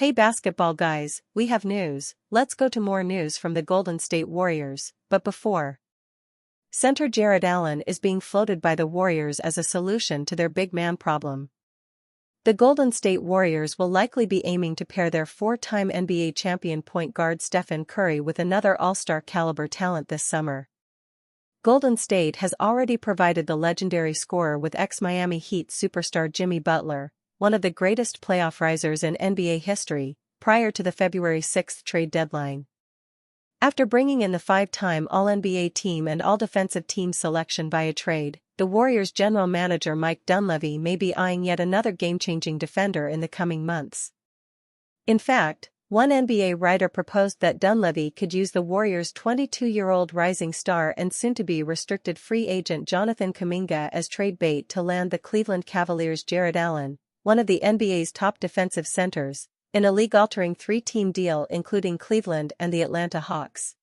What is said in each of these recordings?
Hey basketball guys, we have news. Let's go to more news from the Golden State Warriors, but before. Center Jarrett Allen is being floated by the Warriors as a solution to their big man problem. The Golden State Warriors will likely be aiming to pair their four-time NBA champion point guard Stephen Curry with another all-star caliber talent this summer. Golden State has already provided the legendary scorer with ex-Miami Heat superstar Jimmy Butler, one of the greatest playoff risers in NBA history, prior to the February 6 trade deadline. After bringing in the five-time All-NBA team and All-Defensive Team selection via trade, the Warriors' general manager Mike Dunleavy may be eyeing yet another game-changing defender in the coming months. In fact, one NBA writer proposed that Dunleavy could use the Warriors' 22-year-old rising star and soon-to-be restricted free agent Jonathan Kuminga as trade bait to land the Cleveland Cavaliers' Jarrett Allen, one of the NBA's top defensive centers, in a league-altering three-team deal including Cleveland and the Atlanta Hawks.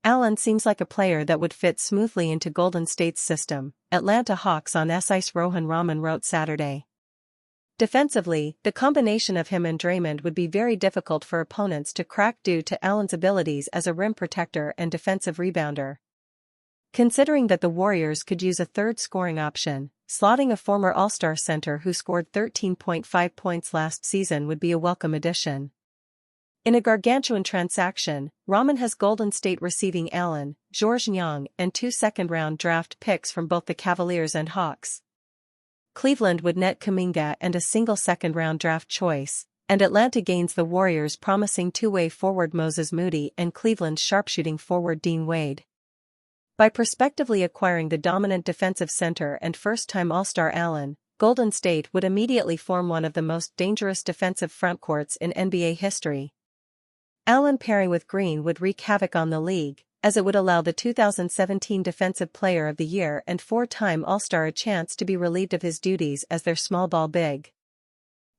Allen seems like a player that would fit smoothly into Golden State's system, Atlanta Hawks on SI's Rohan Raman wrote Saturday. Defensively, the combination of him and Draymond would be very difficult for opponents to crack due to Allen's abilities as a rim protector and defensive rebounder. Considering that the Warriors could use a third scoring option, slotting a former All-Star center who scored 13.5 points last season would be a welcome addition. In a gargantuan transaction, Raman has Golden State receiving Allen, Georges Niang, and 2 second-round draft picks from both the Cavaliers and Hawks. Cleveland would net Kuminga and a single second-round draft choice, and Atlanta gains the Warriors' promising two-way forward Moses Moody and Cleveland's sharpshooting forward Dean Wade. By prospectively acquiring the dominant defensive center and first-time All-Star Allen, Golden State would immediately form one of the most dangerous defensive frontcourts in NBA history. Allen pairing with Green would wreak havoc on the league, as it would allow the 2017 Defensive Player of the Year and four-time All-Star a chance to be relieved of his duties as their small ball big.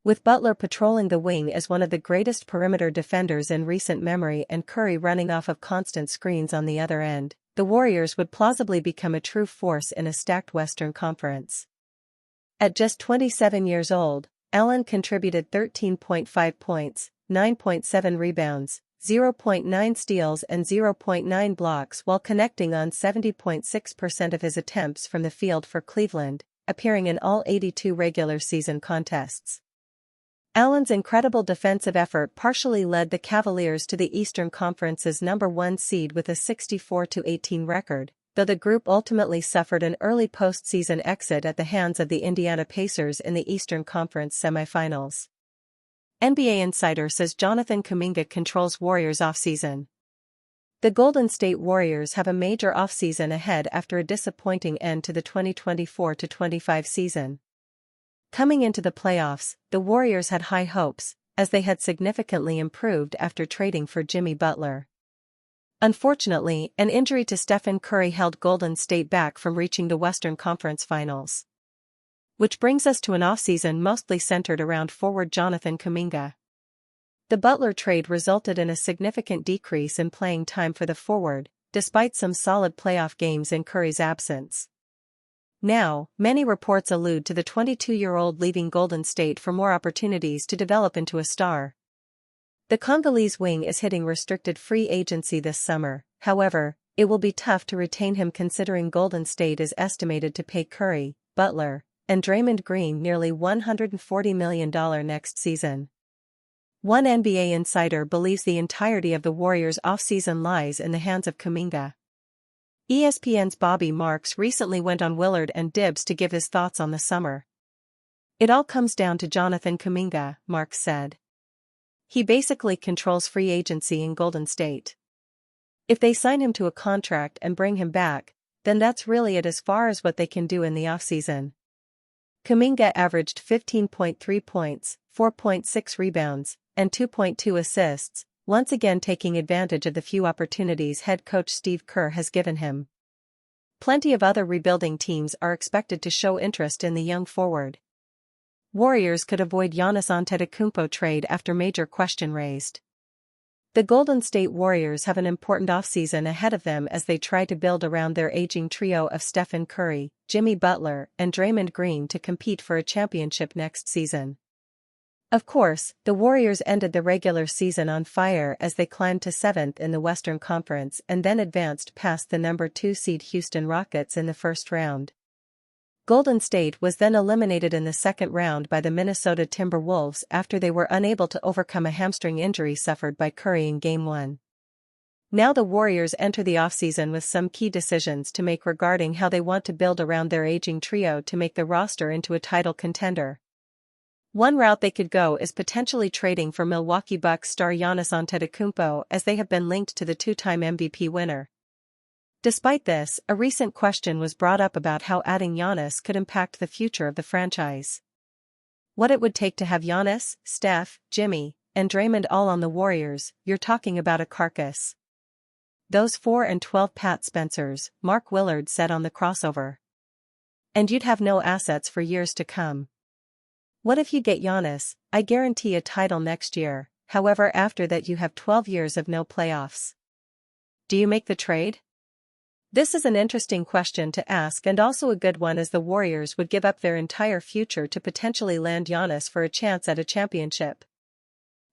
With Butler patrolling the wing as one of the greatest perimeter defenders in recent memory and Curry running off of constant screens on the other end, the Warriors would plausibly become a true force in a stacked Western Conference. At just 27 years old, Allen contributed 13.5 points, 9.7 rebounds, 0.9 steals and 0.9 blocks while connecting on 70.6% of his attempts from the field for Cleveland, appearing in all 82 regular season contests. Allen's incredible defensive effort partially led the Cavaliers to the Eastern Conference's #1 seed with a 64-18 record, though the group ultimately suffered an early postseason exit at the hands of the Indiana Pacers in the Eastern Conference semifinals. NBA Insider says Jonathan Kuminga controls Warriors offseason. The Golden State Warriors have a major offseason ahead after a disappointing end to the 2024-25 season. Coming into the playoffs, the Warriors had high hopes, as they had significantly improved after trading for Jimmy Butler. Unfortunately, an injury to Stephen Curry held Golden State back from reaching the Western Conference Finals. Which brings us to an offseason mostly centered around forward Jonathan Kuminga. The Butler trade resulted in a significant decrease in playing time for the forward, despite some solid playoff games in Curry's absence. Now, many reports allude to the 22-year-old leaving Golden State for more opportunities to develop into a star. The Congolese wing is hitting restricted free agency this summer, however, it will be tough to retain him considering Golden State is estimated to pay Curry, Butler, and Draymond Green nearly $140 million next season. One NBA insider believes the entirety of the Warriors' offseason lies in the hands of Kuminga. ESPN's Bobby Marks recently went on Willard and Dibs to give his thoughts on the summer. It all comes down to Jonathan Kuminga, Marks said. He basically controls free agency in Golden State. If they sign him to a contract and bring him back, then that's really it as far as what they can do in the offseason. Kuminga averaged 15.3 points, 4.6 rebounds, and 2.2 assists, once again taking advantage of the few opportunities head coach Steve Kerr has given him. Plenty of other rebuilding teams are expected to show interest in the young forward. Warriors could avoid Giannis Antetokounmpo trade after major question raised. The Golden State Warriors have an important offseason ahead of them as they try to build around their aging trio of Stephen Curry, Jimmy Butler, and Draymond Green to compete for a championship next season. Of course, the Warriors ended the regular season on fire as they climbed to 7th in the Western Conference and then advanced past the number 2 seed Houston Rockets in the first round. Golden State was then eliminated in the second round by the Minnesota Timberwolves after they were unable to overcome a hamstring injury suffered by Curry in Game 1. Now the Warriors enter the offseason with some key decisions to make regarding how they want to build around their aging trio to make the roster into a title contender. One route they could go is potentially trading for Milwaukee Bucks star Giannis Antetokounmpo, as they have been linked to the two-time MVP winner. Despite this, a recent question was brought up about how adding Giannis could impact the future of the franchise. What it would take to have Giannis, Steph, Jimmy, and Draymond all on the Warriors. You're talking about a carcass. Those 4 and 12 Pat Spencers, Mark Willard said on the crossover. And you'd have no assets for years to come. What if you get Giannis? I guarantee a title next year. However, after that you have 12 years of no playoffs. Do you make the trade? This is an interesting question to ask, and also a good one, as the Warriors would give up their entire future to potentially land Giannis for a chance at a championship.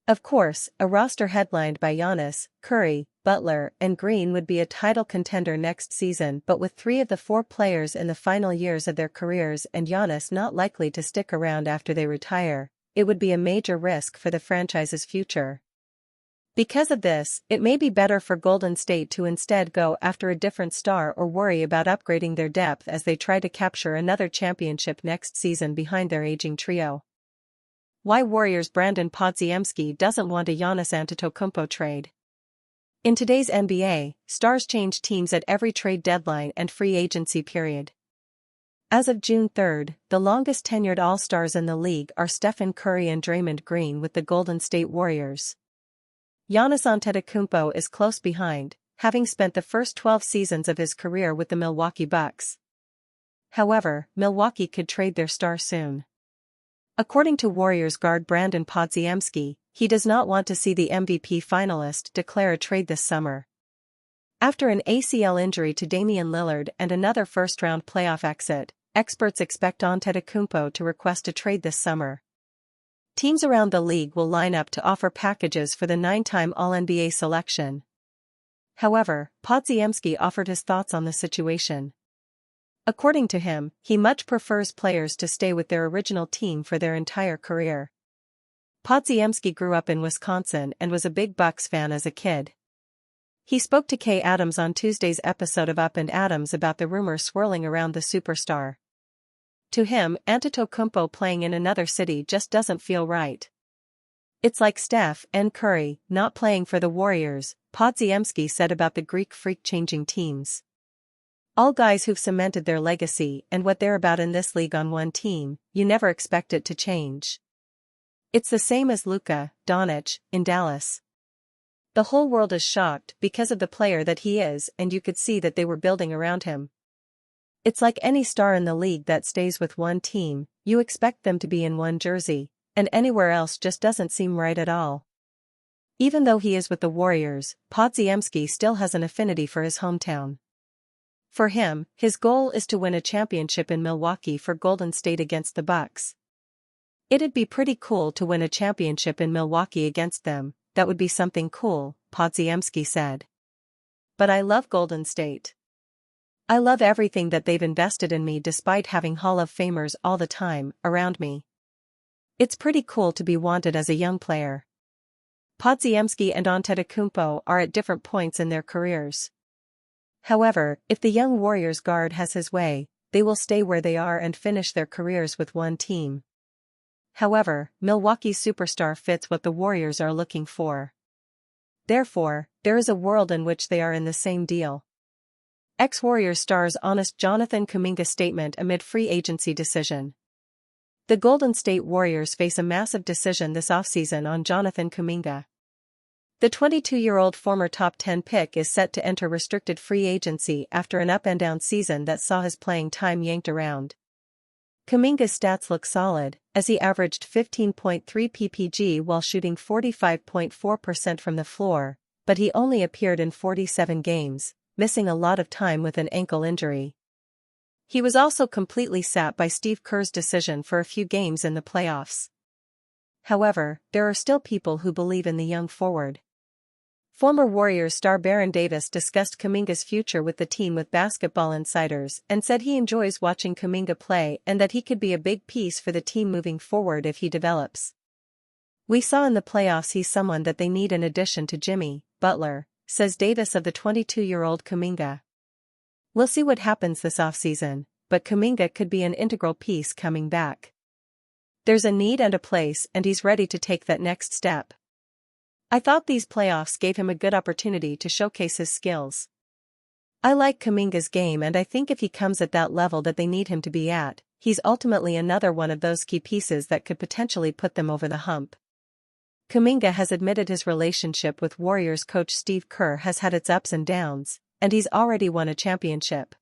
Of course, a roster headlined by Giannis, Curry, Butler, and Green would be a title contender next season, but with 3 of the 4 players in the final years of their careers and Giannis not likely to stick around after they retire, it would be a major risk for the franchise's future. Because of this, it may be better for Golden State to instead go after a different star or worry about upgrading their depth as they try to capture another championship next season behind their aging trio. Why Warriors' Brandon Podziemski doesn't want a Giannis Antetokounmpo trade. In today's NBA, stars change teams at every trade deadline and free agency period. As of June 3, the longest-tenured All-Stars in the league are Stephen Curry and Draymond Green with the Golden State Warriors. Giannis Antetokounmpo is close behind, having spent the first 12 seasons of his career with the Milwaukee Bucks. However, Milwaukee could trade their star soon. According to Warriors guard Brandon Podziemski, he does not want to see the MVP finalist declare a trade this summer. After an ACL injury to Damian Lillard and another first-round playoff exit, experts expect Antetokounmpo to request a trade this summer. Teams around the league will line up to offer packages for the 9-time All-NBA selection. However, Podziemski offered his thoughts on the situation. According to him, he much prefers players to stay with their original team for their entire career. Podziemski grew up in Wisconsin and was a big Bucks fan as a kid. He spoke to Kay Adams on Tuesday's episode of Up and Adams about the rumors swirling around the superstar. To him, Antetokounmpo playing in another city just doesn't feel right. It's like Steph and Curry not playing for the Warriors, Podziemski said about the Greek freak changing teams. All guys who've cemented their legacy and what they're about in this league on one team, you never expect it to change. It's the same as Luka Doncic in Dallas. The whole world is shocked because of the player that he is, and you could see that they were building around him. It's like any star in the league that stays with one team, you expect them to be in one jersey, and anywhere else just doesn't seem right at all. Even though he is with the Warriors, Podziemski still has an affinity for his hometown. For him, his goal is to win a championship in Milwaukee for Golden State against the Bucks. It'd be pretty cool to win a championship in Milwaukee against them, that would be something cool, Podziemski said. But I love Golden State. I love everything that they've invested in me despite having Hall of Famers all the time around me. It's pretty cool to be wanted as a young player. Podziemski and Antetokounmpo are at different points in their careers. However, if the young Warriors guard has his way, they will stay where they are and finish their careers with one team. However, Milwaukee's superstar fits what the Warriors are looking for. Therefore, there is a world in which they are in the same deal. Ex-Warriors star's honest Jonathan Kuminga statement amid free agency decision. The Golden State Warriors face a massive decision this offseason on Jonathan Kuminga. The 22-year-old former top 10 pick is set to enter restricted free agency after an up-and-down season that saw his playing time yanked around. Kuminga's stats look solid, as he averaged 15.3 ppg while shooting 45.4% from the floor, but he only appeared in 47 games, missing a lot of time with an ankle injury. He was also completely sat by Steve Kerr's decision for a few games in the playoffs. However, there are still people who believe in the young forward. Former Warriors star Baron Davis discussed Kuminga's future with the team with Basketball Insiders and said he enjoys watching Kuminga play and that he could be a big piece for the team moving forward if he develops. "We saw in the playoffs he's someone that they need in addition to Jimmy Butler," says Davis of the 22-year-old Kuminga. "We'll see what happens this offseason, but Kuminga could be an integral piece coming back. There's a need and a place and he's ready to take that next step. I thought these playoffs gave him a good opportunity to showcase his skills. I like Kuminga's game and I think if he comes at that level that they need him to be at, he's ultimately another one of those key pieces that could potentially put them over the hump." Kuminga has admitted his relationship with Warriors coach Steve Kerr has had its ups and downs, and he's already won a championship.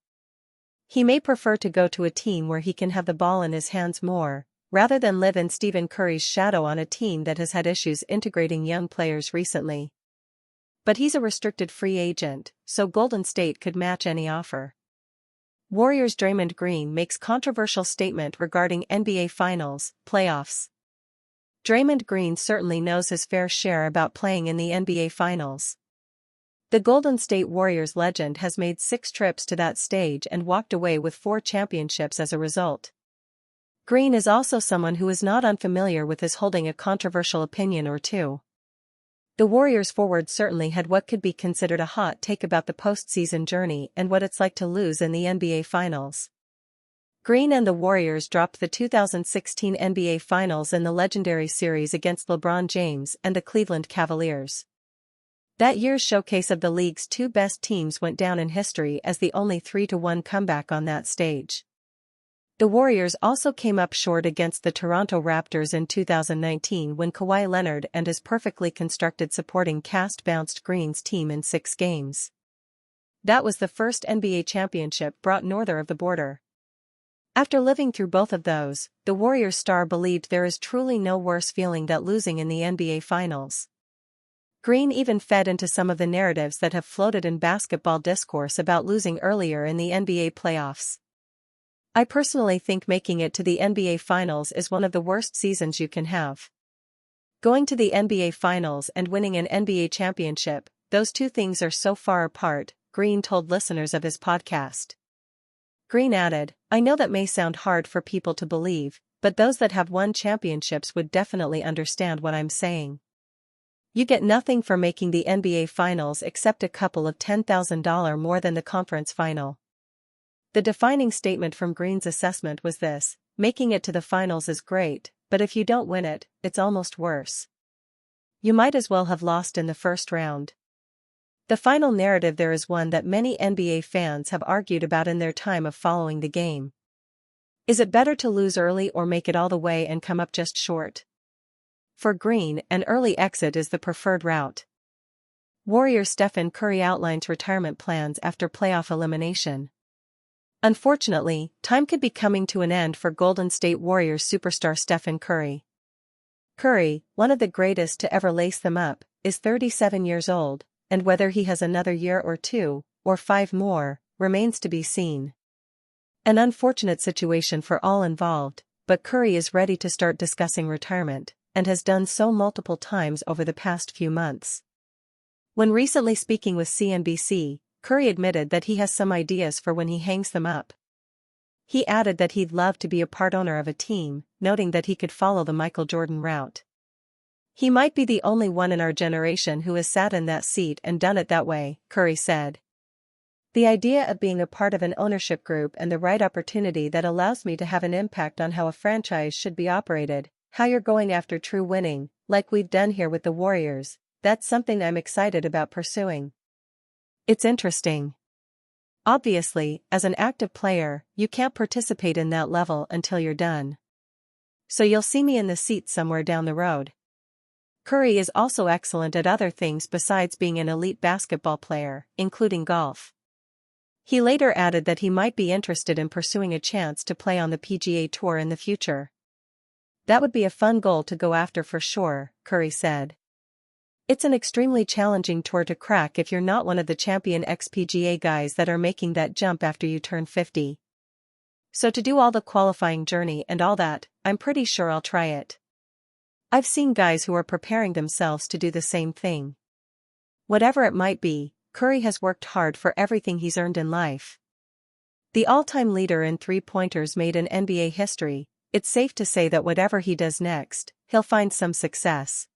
He may prefer to go to a team where he can have the ball in his hands more, rather than live in Stephen Curry's shadow on a team that has had issues integrating young players recently. But he's a restricted free agent, so Golden State could match any offer. Warriors' Draymond Green makes controversial statement regarding NBA Finals, playoffs. Draymond Green certainly knows his fair share about playing in the NBA Finals. The Golden State Warriors legend has made 6 trips to that stage and walked away with 4 championships as a result. Green is also someone who is not unfamiliar with his holding a controversial opinion or two. The Warriors forward certainly had what could be considered a hot take about the postseason journey and what it's like to lose in the NBA Finals. Green and the Warriors dropped the 2016 NBA Finals in the legendary series against LeBron James and the Cleveland Cavaliers. That year's showcase of the league's 2 best teams went down in history as the only 3-1 comeback on that stage. The Warriors also came up short against the Toronto Raptors in 2019 when Kawhi Leonard and his perfectly constructed supporting cast bounced Green's team in 6 games. That was the first NBA championship brought north of the border. After living through both of those, the Warriors star believed there is truly no worse feeling than losing in the NBA Finals. Green even fed into some of the narratives that have floated in basketball discourse about losing earlier in the NBA playoffs. "I personally think making it to the NBA Finals is one of the worst seasons you can have. Going to the NBA Finals and winning an NBA championship, those 2 things are so far apart," Green told listeners of his podcast. Green added, "I know that may sound hard for people to believe, but those that have won championships would definitely understand what I'm saying. You get nothing for making the NBA Finals except a couple of $10,000 more than the conference final." The defining statement from Green's assessment was this: "Making it to the finals is great, but if you don't win it, it's almost worse. You might as well have lost in the first round." The final narrative there is one that many NBA fans have argued about in their time of following the game. Is it better to lose early or make it all the way and come up just short? For Green, an early exit is the preferred route. Warriors Stephen Curry outlines retirement plans after playoff elimination. Unfortunately, time could be coming to an end for Golden State Warriors superstar Stephen Curry. Curry, one of the greatest to ever lace them up, is 37 years old, and whether he has another year or 2, or 5 more, remains to be seen. An unfortunate situation for all involved, but Curry is ready to start discussing retirement, and has done so multiple times over the past few months. When recently speaking with CNBC, Curry admitted that he has some ideas for when he hangs them up. He added that he'd love to be a part owner of a team, noting that he could follow the Michael Jordan route. "He might be the only one in our generation who has sat in that seat and done it that way," Curry said. "The idea of being a part of an ownership group and the right opportunity that allows me to have an impact on how a franchise should be operated, how you're going after true winning, like we've done here with the Warriors, that's something I'm excited about pursuing. It's interesting. Obviously, as an active player, you can't participate in that level until you're done. So you'll see me in the seats somewhere down the road." Curry is also excellent at other things besides being an elite basketball player, including golf. He later added that he might be interested in pursuing a chance to play on the PGA Tour in the future. "That would be a fun goal to go after for sure," Curry said. "It's an extremely challenging tour to crack if you're not one of the champion ex-PGA guys that are making that jump after you turn 50. So to do all the qualifying journey and all that, I'm pretty sure I'll try it." I've seen guys who are preparing themselves to do the same thing. Whatever it might be, Curry has worked hard for everything he's earned in life. The all-time leader in three-pointers made in NBA history, it's safe to say that whatever he does next, he'll find some success.